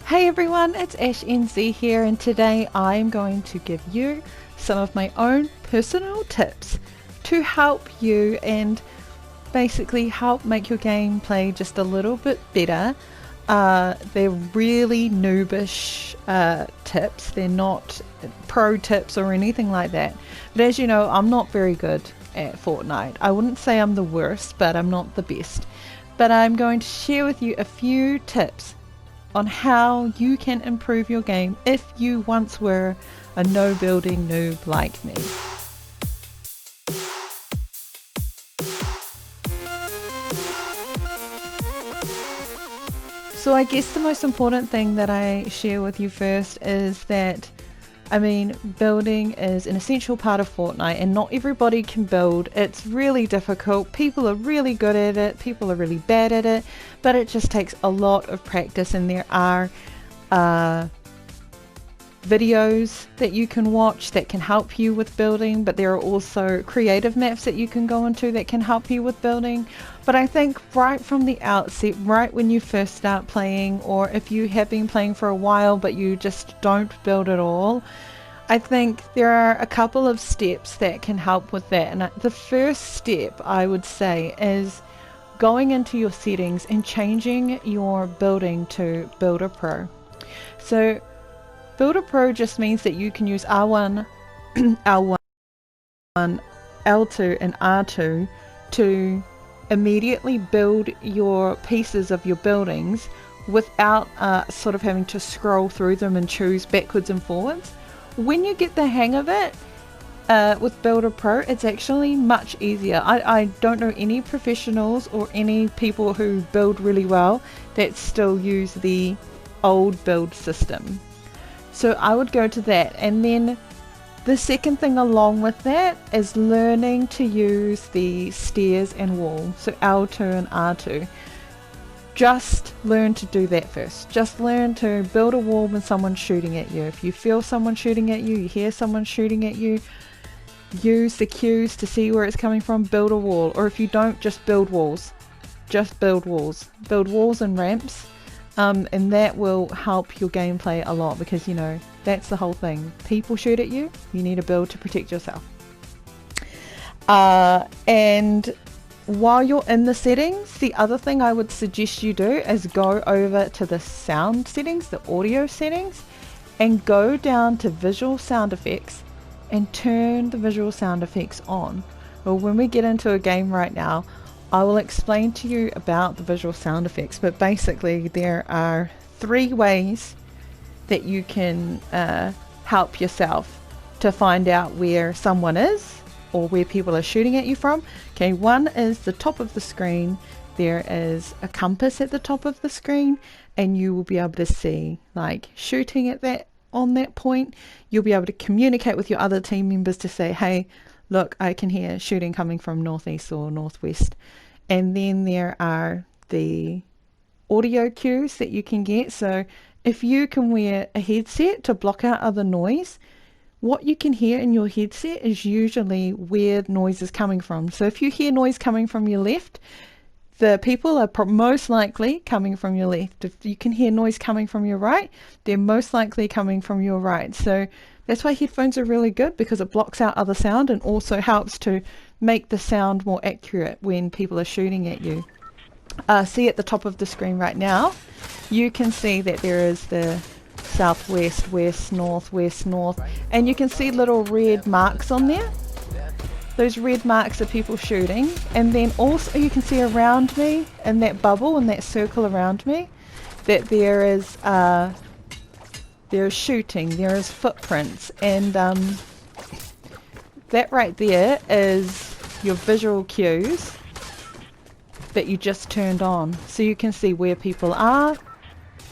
Hey everyone, it's Ash NZ here, and today I'm going to give you some of my own personal tips to help you and basically help make your gameplay just a little bit better. They're really noobish tips, they're not pro tips or anything like that. But as you know, I'm not very good at Fortnite. I wouldn't say I'm the worst, but I'm not the best. But I'm going to share with you a few tips on how you can improve your game if you once were a no building noob like me. So I guess the most important thing that I share with you first is that, building is an essential part of Fortnite and not everybody can build. It's really difficult. People are really good at it, people are really bad at it, but it just takes a lot of practice, and there are videos that you can watch that can help you with building, but there are also creative maps that you can go into that can help you with building. But I think right from the outset, right when you first start playing, or if you have been playing for a while but you just don't build at all, I think there are a couple of steps that can help with that. And the first step I would say is going into your settings and changing your building to Builder Pro. So Builder Pro just means that you can use R1, L1, L2 and R2 to immediately build your pieces of your buildings without sort of having to scroll through them and choose backwards and forwards. When you get the hang of it with Builder Pro, it's actually much easier. I don't know any professionals or any people who build really well that still use the old build system. So I would go to that, and then the second thing along with that is learning to use the stairs and wall, so L2 and R2. Just learn to do that first. Just learn to build a wall when someone's shooting at you. If you feel someone shooting at you, you hear someone shooting at you, use the cues to see where it's coming from, build a wall. Or if you don't, just build walls. Just build walls. Build walls and ramps. And that will help your gameplay a lot, because that's the whole thing. People shoot at you, you need to build to protect yourself. And while you're in the settings, the other thing I would suggest you do is go over to the sound settings, the audio settings, and go down to visual sound effects and turn the visual sound effects on. Well, when we get into a game right now, I will explain to you about the visual sound effects, but basically there are 3 ways that you can help yourself to find out where someone is or where people are shooting at you from. Okay, one is the top of the screen. There is a compass at the top of the screen, and you will be able to see like shooting at that on that point. You'll be able to communicate with your other team members to say, hey, look, I can hear shooting coming from northeast or northwest. And then there are the audio cues that you can get. So if you can wear a headset to block out other noise, what you can hear in your headset is usually where noise is coming from. So if you hear noise coming from your left, the people are most likely coming from your left. If you can hear noise coming from your right, they're most likely coming from your right. So that's why headphones are really good, because it blocks out other sound and also helps to make the sound more accurate when people are shooting at you. See at the top of the screen right now, you can see that there is the southwest, west, north, west, north, and you can see little red marks on there. Those red marks are people shooting. And then also you can see around me in that bubble, in that circle around me, that there is shooting, there is footprints, and that right there is your visual cues that you just turned on. So you can see where people are.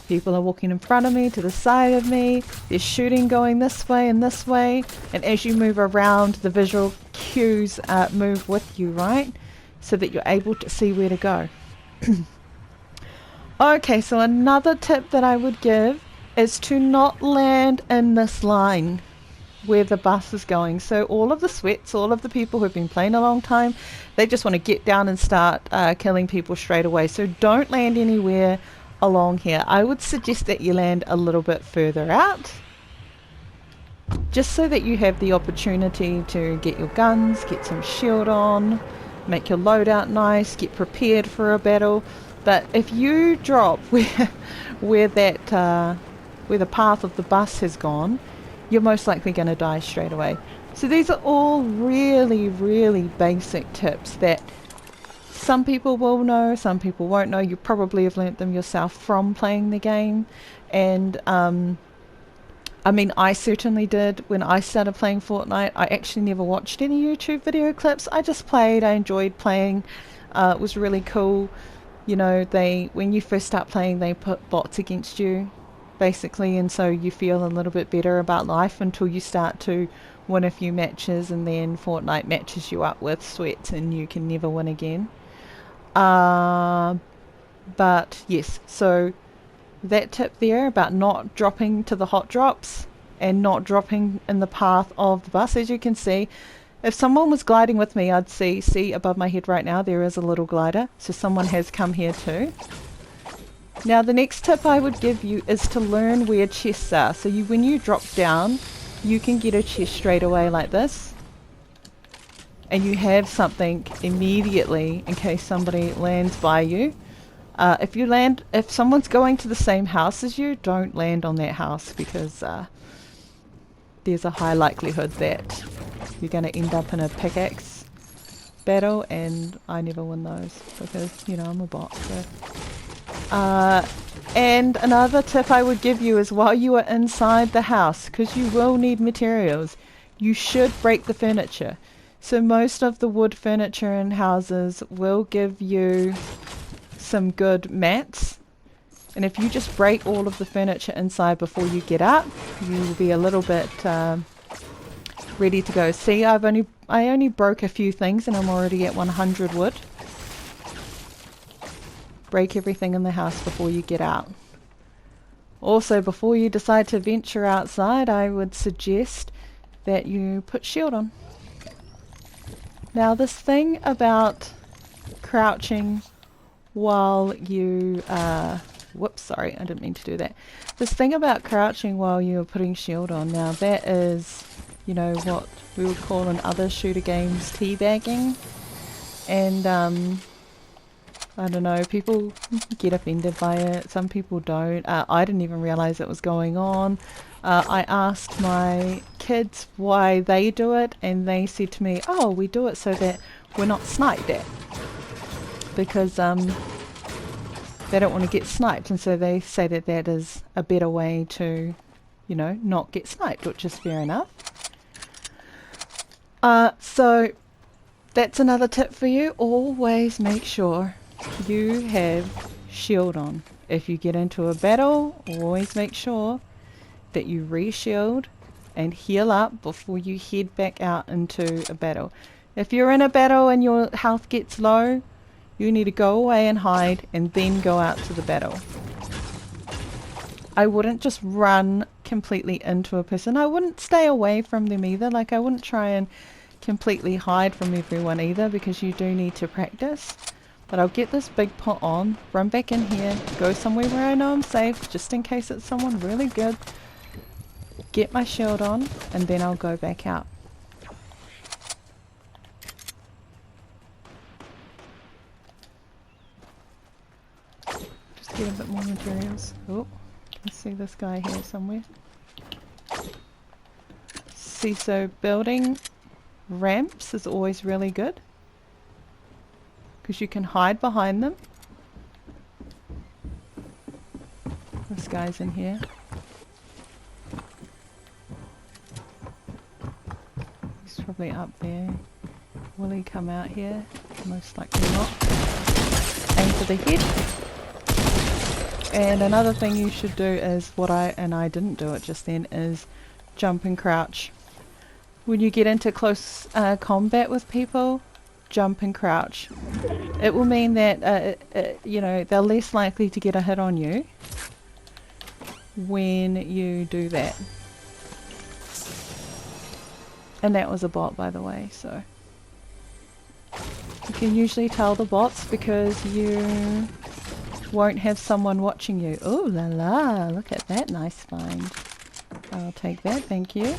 People are walking in front of me, to the side of me. There's shooting going this way and this way. And as you move around, the visual cues move with you, right? So that you're able to see where to go. Okay, so another tip that I would give is to not land in this line where the bus is going. So all of the sweats, all of the people who've been playing a long time, they just want to get down and start killing people straight away. So don't land anywhere along here. I would suggest that you land a little bit further out, just so that you have the opportunity to get your guns, get some shield on, make your loadout nice, get prepared for a battle. But if you drop where the path of the bus has gone, you're most likely going to die straight away. So these are all really, really basic tips that some people will know, some people won't know. You probably have learnt them yourself from playing the game. And I mean, I certainly did when I started playing Fortnite. I actually never watched any YouTube video clips. I just played. I enjoyed playing. It was really cool. You know, when you first start playing, they put bots against you, basically, and so you feel a little bit better about life until you start to win a few matches, and then Fortnite matches you up with sweats and you can never win again. But yes, so that tip there about not dropping to the hot drops and not dropping in the path of the bus, as you can see, if someone was gliding with me, I'd see above my head right now there is a little glider, so someone has come here too. Now the next tip I would give you is to learn where chests are. So when you drop down, you can get a chest straight away like this, and you have something immediately in case somebody lands by you. If someone's going to the same house as you, don't land on that house, because there's a high likelihood that you're going to end up in a pickaxe battle, and I never win those because, you know, I'm a bot. So. And another tip I would give you is while you are inside the house, because you will need materials, you should break the furniture. So most of the wood furniture in houses will give you some good mats, and if you just break all of the furniture inside before you get up, you will be a little bit ready to go. See, I only broke a few things and I'm already at 100 wood. Break everything in the house before you get out. Also, before you decide to venture outside, I would suggest that you put shield on. Now this thing about crouching while you whoops, sorry, I didn't mean to do that. This thing about crouching while you're putting shield on, now that is, you know, what we would call in other shooter games teabagging. And I don't know, people get offended by it, some people don't. I didn't even realize it was going on. I asked my kids why they do it, and they said to me, oh, we do it so that we're not sniped at. Because they don't want to get sniped, and so they say that that is a better way to, you know, not get sniped, which is fair enough. So that's another tip for you. Always make sure you have shield on. If you get into a battle, always make sure that you re-shield and heal up before you head back out into a battle. If you're in a battle and your health gets low, you need to go away and hide and then go out to the battle. I wouldn't just run completely into a person. I wouldn't stay away from them either. Like, I wouldn't try and completely hide from everyone either, because you do need to practice. But I'll get this big pot on, run back in here, go somewhere where I know I'm safe, just in case it's someone really good. Get my shield on, and then I'll go back out. Just get a bit more materials. Oh, can see this guy here somewhere. See, so building ramps is always really good, because you can hide behind them. This guy's in here. He's probably up there. Will he come out here? Most likely not. Aim for the head. And another thing you should do is what I didn't do it just then, is jump and crouch. When you get into close combat with people, jump and crouch. It will mean that you know, they're less likely to get a hit on you when you do that. And that was a bot, by the way, so you can usually tell the bots because you won't have someone watching you. Ooh la la, look at that nice find. I'll take that, thank you.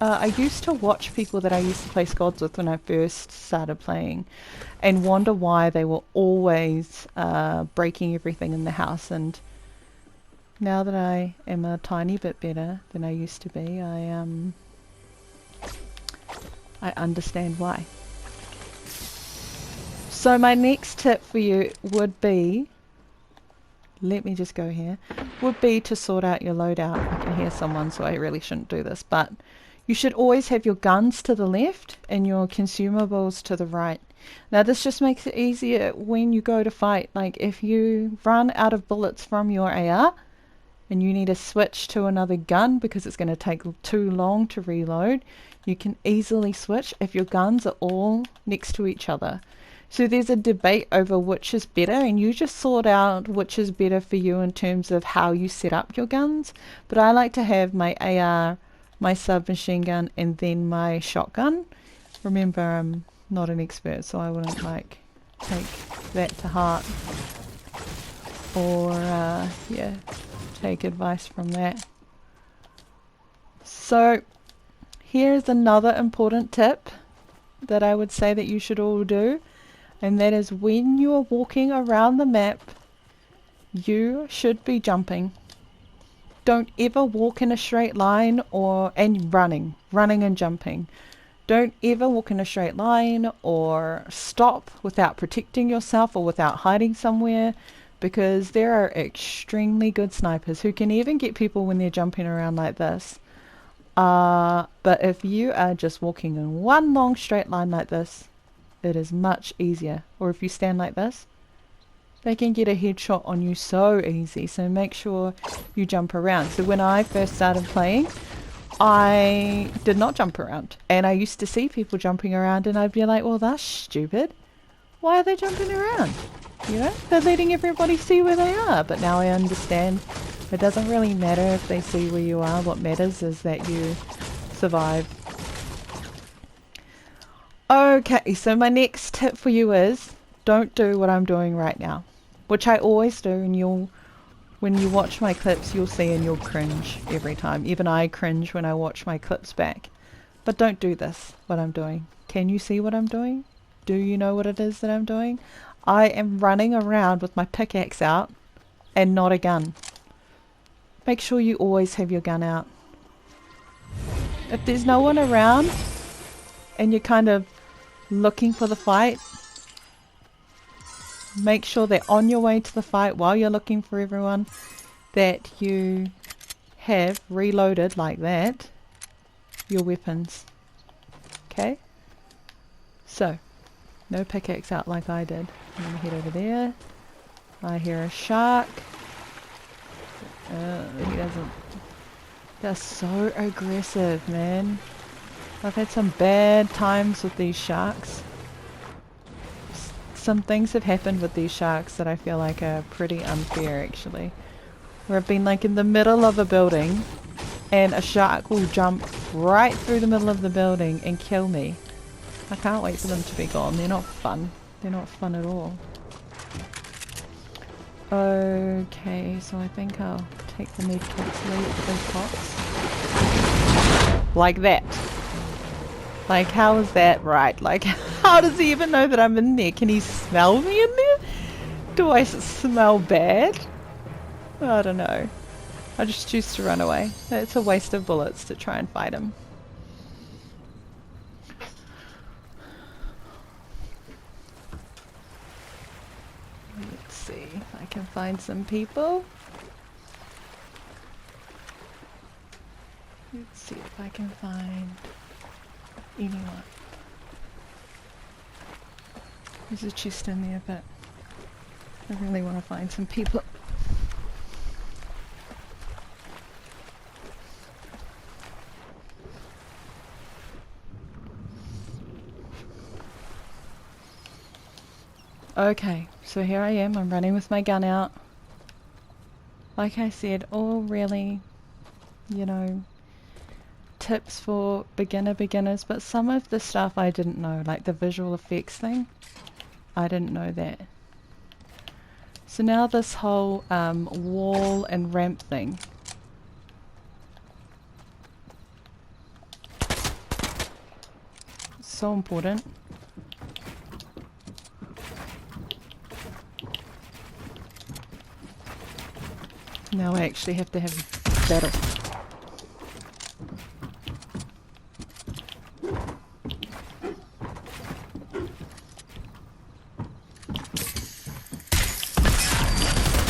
I used to watch people that I used to play squads with when I first started playing and wonder why they were always breaking everything in the house, and now that I am a tiny bit better than I used to be, I understand why. So my next tip for you would be, let me just go here, would be to sort out your loadout. I can hear someone, so I really shouldn't do this, but you should always have your guns to the left and your consumables to the right. Now this just makes it easier when you go to fight. Like if you run out of bullets from your AR and you need to switch to another gun because it's going to take too long to reload, you can easily switch if your guns are all next to each other. So there's a debate over which is better, and you just sort out which is better for you in terms of how you set up your guns. But I like to have my AR, my submachine gun, and then my shotgun. Remember, I'm not an expert, so I wouldn't like take that to heart or yeah, take advice from that. So here's another important tip that I would say that you should all do, and that is when you are walking around the map, you should be jumping. Don't ever walk in a straight line and running and jumping. Don't ever walk in a straight line or stop without protecting yourself or without hiding somewhere, because there are extremely good snipers who can even get people when they're jumping around like this. But if you are just walking in one long straight line like this, it is much easier. Or if you stand like this, they can get a headshot on you so easy. So make sure you jump around. So when I first started playing, I did not jump around, and I used to see people jumping around and I'd be like, well, that's stupid. Why are they jumping around? You know, they're letting everybody see where they are. But now I understand it doesn't really matter if they see where you are. What matters is that you survive. Okay, so my next tip for you is don't do what I'm doing right now, which I always do, and when you watch my clips, you'll see and you'll cringe every time. Even I cringe when I watch my clips back. But don't do this, what I'm doing. Can you see what I'm doing? Do you know what it is that I'm doing? I am running around with my pickaxe out and not a gun. Make sure you always have your gun out. If there's no one around and you're kind of looking for the fight, make sure that on your way to the fight, while you're looking for everyone, that you have reloaded like that your weapons. Okay? So, no pickaxe out like I did. I'm going to head over there. I hear a shark. He doesn't... They're so aggressive, man. I've had some bad times with these sharks. Some things have happened with these sharks that I feel like are pretty unfair, actually. Where I've been like in the middle of a building and a shark will jump right through the middle of the building and kill me. I can't wait for them to be gone. They're not fun. They're not fun at all. Okay, so I think I'll take the med kits, leave those pots. Like that. Like, how is that right? Like, how does he even know that I'm in there? Can he smell me in there? Do I smell bad? I don't know. I just choose to run away. It's a waste of bullets to try and fight him. Let's see if I can find some people. Let's see if I can find anyone. There's a chest in there, but I really want to find some people. Okay, so here I am, I'm running with my gun out. Like I said, all really, you know, tips for beginners, but some of the stuff I didn't know, like the visual effects thing. I didn't know that. So now this whole wall and ramp thing. So important. Now I actually have to have a battle.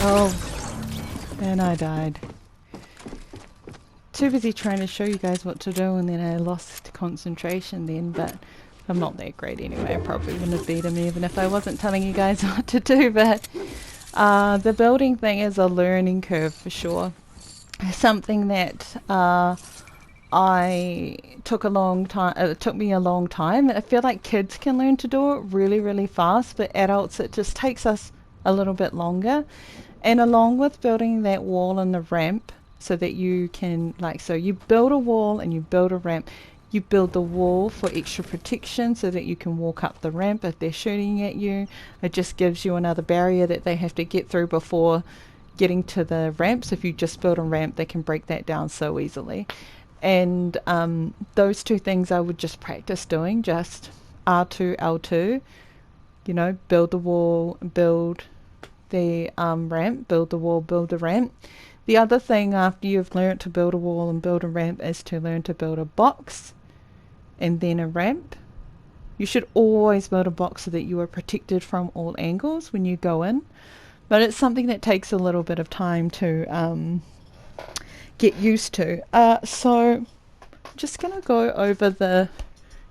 Oh, and I died. Too busy trying to show you guys what to do, and then I lost concentration then, but I'm not that great anyway. I probably wouldn't have beat him even if I wasn't telling you guys what to do, but the building thing is a learning curve for sure. Something that I took a long time, it took me a long time. I feel like kids can learn to do it really, really fast, but adults, it just takes us a little bit longer. And along with building that wall and the ramp, so that you can, like, so you build a wall and you build a ramp. You build the wall for extra protection so that you can walk up the ramp if they're shooting at you. It just gives you another barrier that they have to get through before getting to the ramp. So if you just build a ramp, they can break that down so easily. And those two things I would just practice doing, just R2, L2, you know, build the wall, build the ramp, build the wall, build the ramp. The other thing after you've learned to build a wall and build a ramp is to learn to build a box and then a ramp. You should always build a box so that you are protected from all angles when you go in, but it's something that takes a little bit of time to get used to. So I'm just going to go over the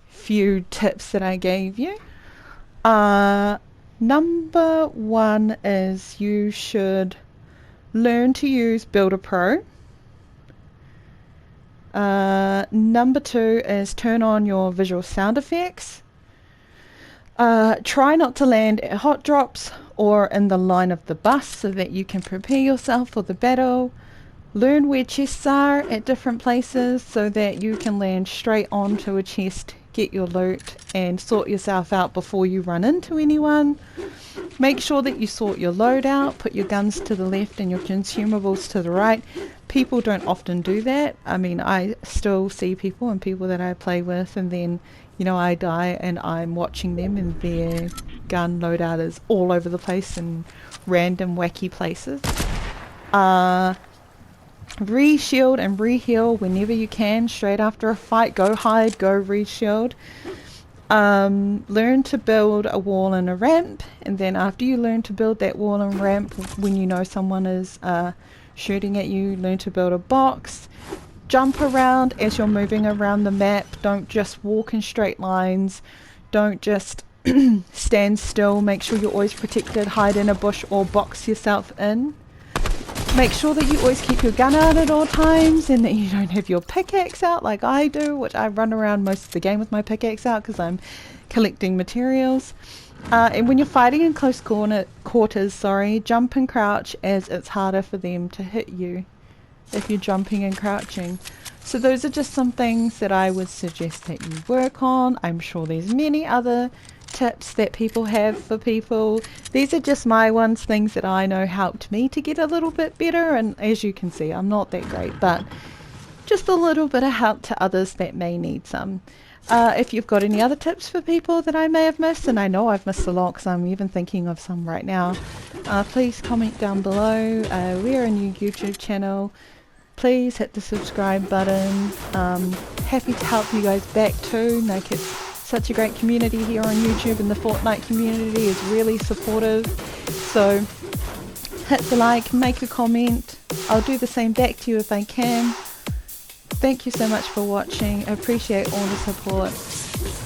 few tips that I gave you. Number one is you should learn to use Builder Pro. Number two is turn on your visual sound effects. Try not to land at hot drops or in the line of the bus so that you can prepare yourself for the battle. Learn where chests are at different places so that you can land straight onto a chest, get your loot and sort yourself out before you run into anyone. Make sure that you sort your load out, put your guns to the left and your consumables to the right. People don't often do that. I mean, I still see people and people that I play with, and then, you know, I die and I'm watching them and their gun loadout is all over the place in random wacky places. Re-shield and re-heal whenever you can, straight after a fight. Go hide, go re-shield. Learn to build a wall and a ramp, and then after you learn to build that wall and ramp, when you know someone is shooting at you, learn to build a box. Jump around as you're moving around the map. Don't just walk in straight lines. Don't just stand still. Make sure you're always protected. Hide in a bush or box yourself in. Make sure that you always keep your gun out at all times and that you don't have your pickaxe out like I do, which I run around most of the game with my pickaxe out because I'm collecting materials. And when you're fighting in close quarters, jump and crouch, as it's harder for them to hit you if you're jumping and crouching. So those are just some things that I would suggest that you work on. I'm sure there's many other tips that people have for people. These are just my ones, things that I know helped me to get a little bit better, and as you can see, I'm not that great, but just a little bit of help to others that may need some. If you've got any other tips for people that I may have missed, and I know I've missed a lot because I'm even thinking of some right now, please comment down below. We're a new YouTube channel. Please hit the subscribe button. Happy to help you guys back too. Like, it's such a great community here on YouTube, and the Fortnite community is really supportive. So hit the like, make a comment. I'll do the same back to you if I can. Thank you so much for watching. I appreciate all the support.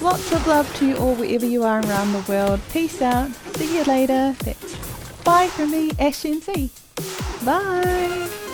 Lots of love to you all wherever you are around the world. Peace out. See you later. That's bye from me, Ash and Z. Bye.